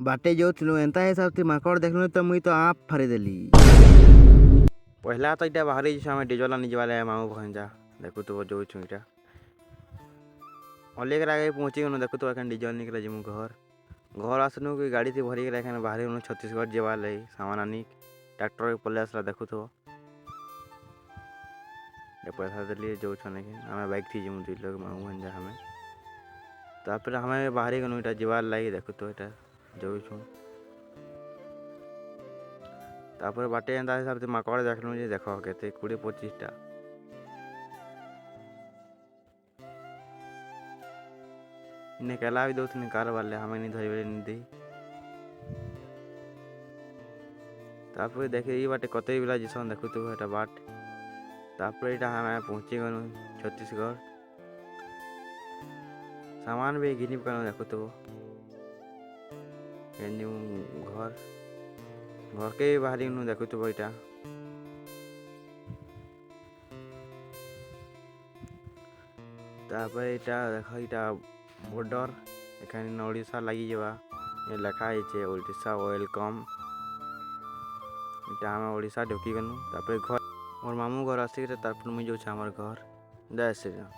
बाटे जाऊଥିଲୁ ଏନ୍ତା ହିସାବଥି ମାଙ୍କଡ଼ ଦେଖଲୁ ତ ମୁଇଁ ତ ଆଁପ ଫାରିଦେଲି। ପହିଲା ତ ଇଟା ବାହାରି ଯାଇଛୁ ଆମେ ଡିଜଲ ଆନି ଯିବାରେ ମାମୁ ଭଞ୍ଜା ଦେଖୁଥିବ ଯାଉଛୁ ଇଟା ଅଲେକର ଆগে ପହଞ୍ଚିଗନୁ ଦେଖୁଥିବ ଏখানে ଡିଜଲ ନିକଲେ ଯିମୁ ଘର ଆସିନୁ କି ଗାଡ଼ିଥି ଭରିକିରି ଏখানে ବାହାରିଗନୁ ଛତିଶଗଡ଼ ଯିବାର୍ ଲାଗି ସାମାନ ଆନି ଟ୍ରାକ୍ଟରରେ ପଲେଇ ଆସିଲା ଦେଖୁଥିବ ପଇସା ଦେଲି ଯାଉଛନ୍ ଏଖିन ଆମେ ବାଇକ୍ ଥି ଯିମୁ 2 ଲୋକ ମାମୁ ଭଞ୍ଜା ଆମେ ତାପରେ ଆମେ ବାହାରିଗନୁ ଇଟା ଯିବାର୍ ଲାଗି ଦେଖୁଥିବ ଇଟା ଯାଉଛୁ ତାପରେ ବାଟେ ଏନ୍ତା ହିସାବରେ ମାଙ୍କଡ଼ ଦେଖଲୁ ଯେ ଦେଖ କେତେ 20-25ଟା ଇନେ କେଲା ବି ଦଉଥିନି କାର ବାଲେ ଆମେ ନି ଧରିବେ ନି ଦେଇ ତାପରେ ଦେଖେ ଏଇ ବାଟେ କତେଇ ବିଲା ଯିସନ୍ ଦେଖୁଥିବ ଏଟା बाट ତାପରେ ଏଇଟା ଆମେ ପହଞ୍ଚି ଗନୁ ଛତିଶଗଡ଼ ସାମାନ ବି ଘିନି ପକାନୁ ଦେଖୁଥିବ ଏନୁ ଘରକେ ବାହାରିଗନୁ ଦେଖୁଥିବ ଏଇଟା ତାପରେ ଏଇଟା ଦେଖ ଏଇଟା border এখানে ওড়িশা লাগি যাবা লেখা হয়েছে ওড়িশা ওয়েলকম এটা আমি ওড়িশা ঢুকি গনু তারপরে ঘর মোর মামু ঘর আসিকি তারপর মুই যাচ্ছি আমার ঘর জয় শ্রীরাম।